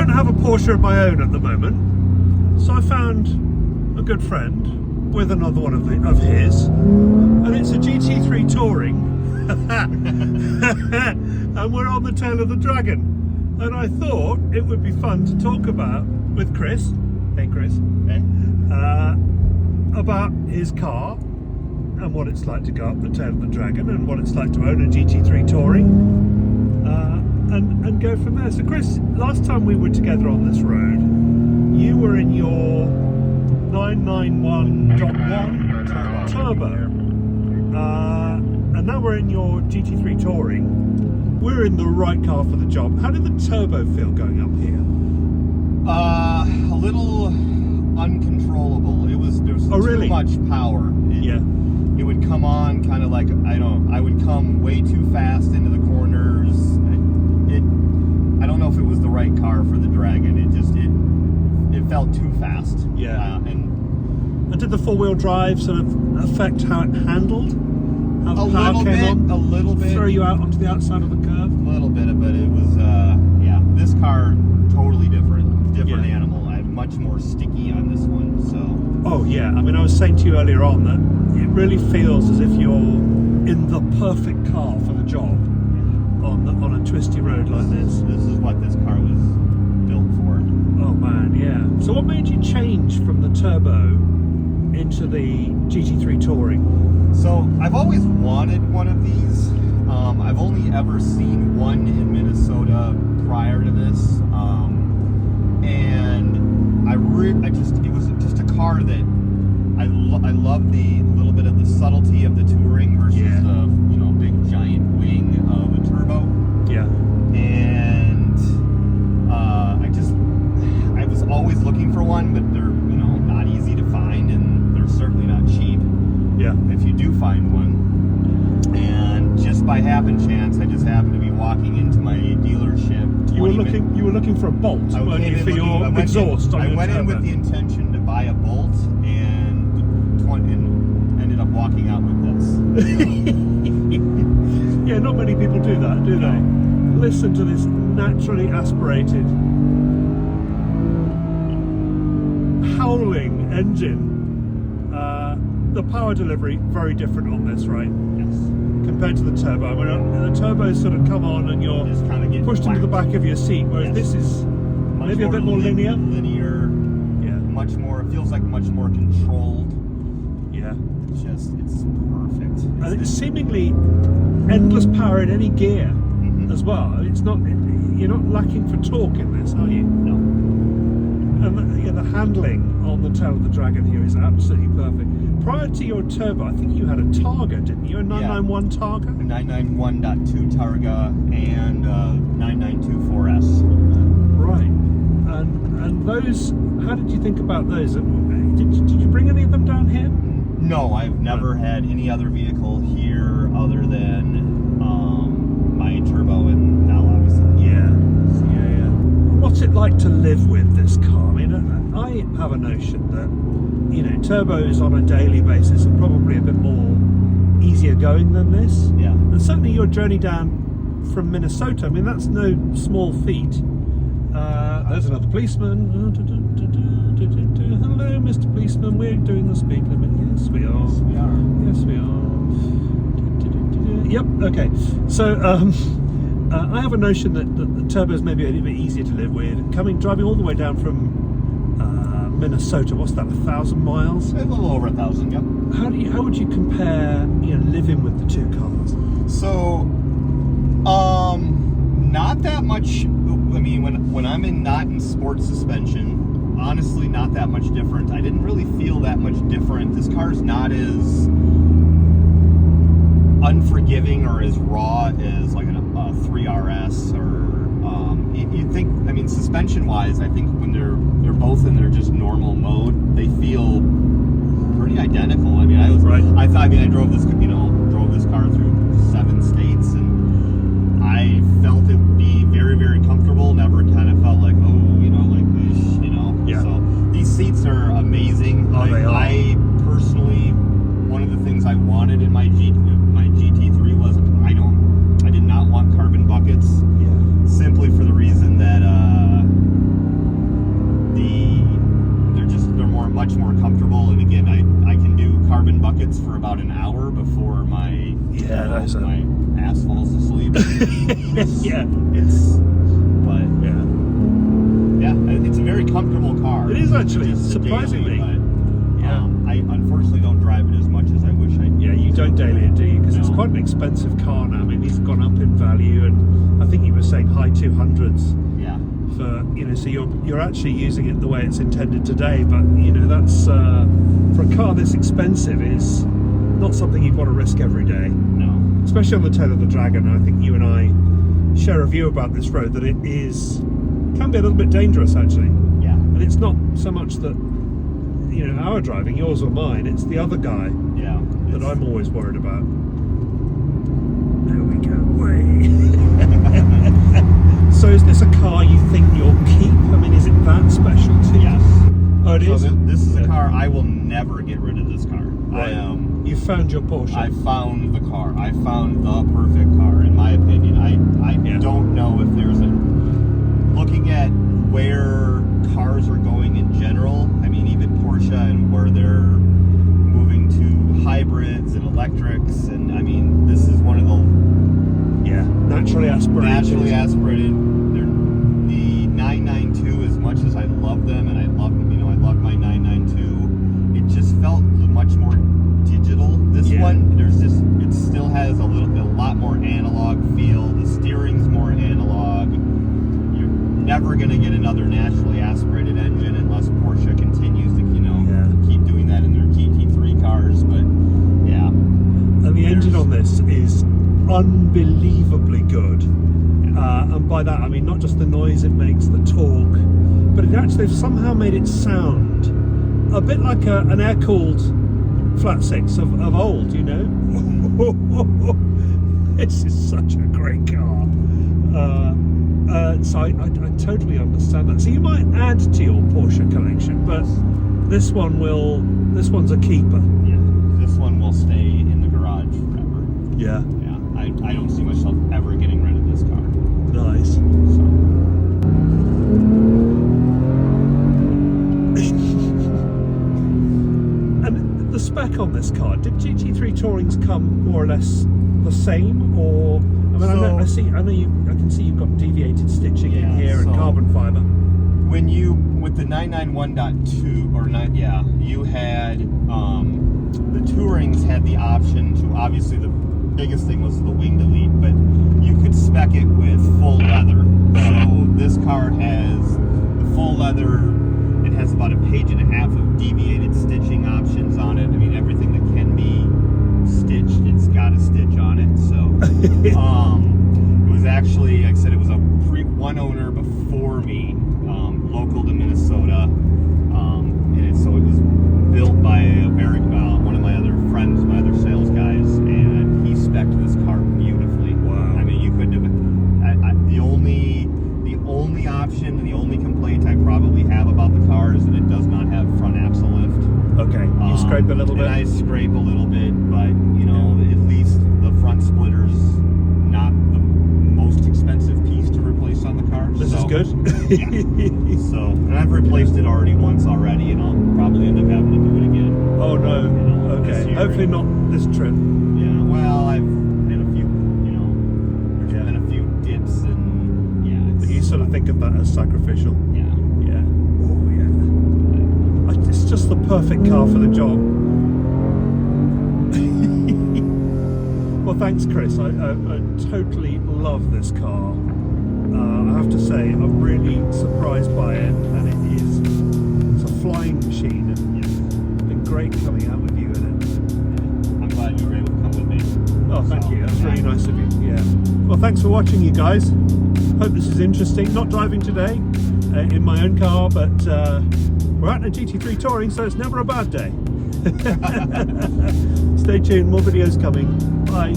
don't have a Porsche of my own at the moment, so I found a good friend with another one of his, and it's a GT3 Touring, and we're on the tail of the dragon. And I thought it would be fun to talk about with Chris. Hey, Chris. Hey. About his car and what it's like to go up the tail of the dragon, and what it's like to own a GT3 Touring. And go from there. So Chris, last time we were together on this road, you were in your 991.1 turbo. And now we're in your GT3 Touring. We're in the right car for the job. How did the turbo feel going up here? A little uncontrollable. There's really? too much power. It would come on kind of like, I would come way too fast into the corners. I don't know if it was the right car for the Dragon. It felt too fast. Yeah. And did the four-wheel drive sort of affect how it handled? How the power came on? A little bit. Throw you out onto the outside of the curve? A little bit, but it was, this car, totally different animal. I'm much more sticky on this one, so. Oh yeah, I mean, I was saying to you earlier on that it really feels as if you're in the perfect car for the job on a twisty road like this. This is what this car was built for. Oh man, yeah. So what made you change from the turbo into the GT3 Touring? So I've always wanted one of these. I've only ever seen one in Minnesota prior to this, and it was just a car that I love the little bit of the subtlety of the Touring versus the big giant wing of a turbo. Yeah. And I was always looking for one, but they're not easy to find, and they're certainly not cheap. Yeah. If you do find one. And just by happen chance, I just happened to be walking into my dealership. You were looking for a bolt, weren't you, for your exhaust on your turbo? I went in with the intention to buy a bolt, and ended up walking out with this. Yeah, not many people do that, do they? Listen to this naturally aspirated, howling engine. The power delivery, very different on this, right? Yes. Compared to the turbo. I mean, the turbos sort of come on and you're pushed into the back of your seat, whereas this is maybe a bit more linear. Much more, it feels like much more controlled. Yeah. It's perfect. And it's seemingly endless power in any gear as well. It's not, you're not lacking for torque in this, are you? No. And the handling on the tail of the Dragon here is absolutely perfect. Prior to your turbo, I think you had a Targa, didn't you? A 991 Targa? A 991.2 Targa and 992 4S. Right. And those, how did you think about those? Did you bring any of them down here? No, I've never had any other vehicle here other than my turbo, and now obviously. Yeah. What's it like to live with this car? I mean, I have a notion that, turbos on a daily basis are probably a bit more easier going than this. Yeah. And certainly your journey down from Minnesota, I mean, that's no small feat. There's another policeman. Hello, Mr. Policeman, we're doing the speed limit. Yes, we are. Yes, we are. Yep, okay. So, I have a notion that the turbos may be a little bit easier to live with. Driving all the way down from Minnesota, what's that, 1,000 miles? A little over 1,000, yep. How would you compare, living with the two cars? So, not that much. I mean, when I'm not in sports suspension, honestly, not that much different. I didn't really feel that much different. This car's not as unforgiving or as raw as like a 3RS or you'd think. I mean, suspension-wise, I think when they're both in their just normal mode, they feel pretty identical. I mean, I drove this car through 7 states, and I felt it be very, very comfortable. Never kind of felt like, Yeah. So these seats are amazing. Oh, they are. I personally, one of the things I wanted in my GT3 was I did not want carbon buckets. Yeah. Simply for the reason that about an hour before my that's my ass falls asleep. Yeah. It's a very comfortable car. It is actually, Just surprisingly. daily, but, I unfortunately don't drive it as much as I wish I did. Yeah, you don't daily it, do you? Because it's No. quite an expensive car now. I mean, it's gone up in value, and I think you were saying high 200s. Yeah. For so you're actually using it the way it's intended today, but that's for a car this expensive is not something you'd want to risk every day. No. Especially on the tail of the Dragon. I think you and I share a view about this road that it can be a little bit dangerous actually. Yeah. And it's not so much that our driving, yours or mine, it's the other guy that I'm always worried about. There we go. So is this a car you think you'll keep? I mean, is it that special to you? Yes. Oh, it is? This is a car I will never get rid of. This car. Right. You found your Porsche. I found the car. I found the perfect car, in my opinion. I don't know if there's looking at where cars are going in general. I mean, even Porsche and where they're moving to hybrids and electrics, and I mean, this is one of the naturally aspirated. Naturally aspirated. The 992, as much as I love them, and I love my 992, it just felt much more digital. This one, it still has a lot more analog feel. The steering's more analog. You're never going to get another naturally aspirated engine unless Porsche continues to keep doing that in their GT3 cars. But yeah, and the engine on this is unbelievably good, and by that I mean not just the noise it makes, the torque, but they've somehow made it sound a bit like an air-cooled flat six of old. This is such a great car. So I totally understand that. So you might add to your Porsche collection, but this one's a keeper. Yeah, this one will stay in the garage forever. Yeah. I don't see myself ever getting rid of this car. Nice. So. And the spec on this car, did GT3 Tourings come more or less the same, or I can see you've got deviated stitching in here and carbon fiber. When with the 991.2 or 9, you had the Tourings had the option to, obviously the biggest thing was the wing delete, but you could spec it with full leather. So this car has the full leather. It has about a page and a half of deviated stitching options on it. I mean, everything that can be stitched, it's got a stitch on it. So it was actually, like I said, it was one owner before me, local to Minnesota, and so it was built by one of my other friends, my other sales guys, and he spec'd this car beautifully. Wow. I mean, you couldn't have. The only option, the only complaint I probably have about the car is that it does not have front axle lift. Okay, you scrape a little bit. And I scrape a little bit, but at least the front splitter's not the most expensive piece to replace on the car. This is good. So, and I've replaced it once already, and I'll probably end up having to do it again. Oh no. Okay. Hopefully not this trip. Yeah. Well, I've had a few dips, and But you sort of think of that as sacrificial. Yeah. Yeah. Oh yeah. It's just the perfect car for the job. Well, thanks, Chris. I totally love this car. I have to say, I'm really surprised by it, and it's a flying machine, and it's been great coming out with you in it. I'm glad you were able to come with me. Oh, thank you. That's really nice of you. Yeah. Well, thanks for watching, you guys. Hope this is interesting. Not driving today in my own car, but we're out in a GT3 Touring, so it's never a bad day. Stay tuned. More videos coming. Bye.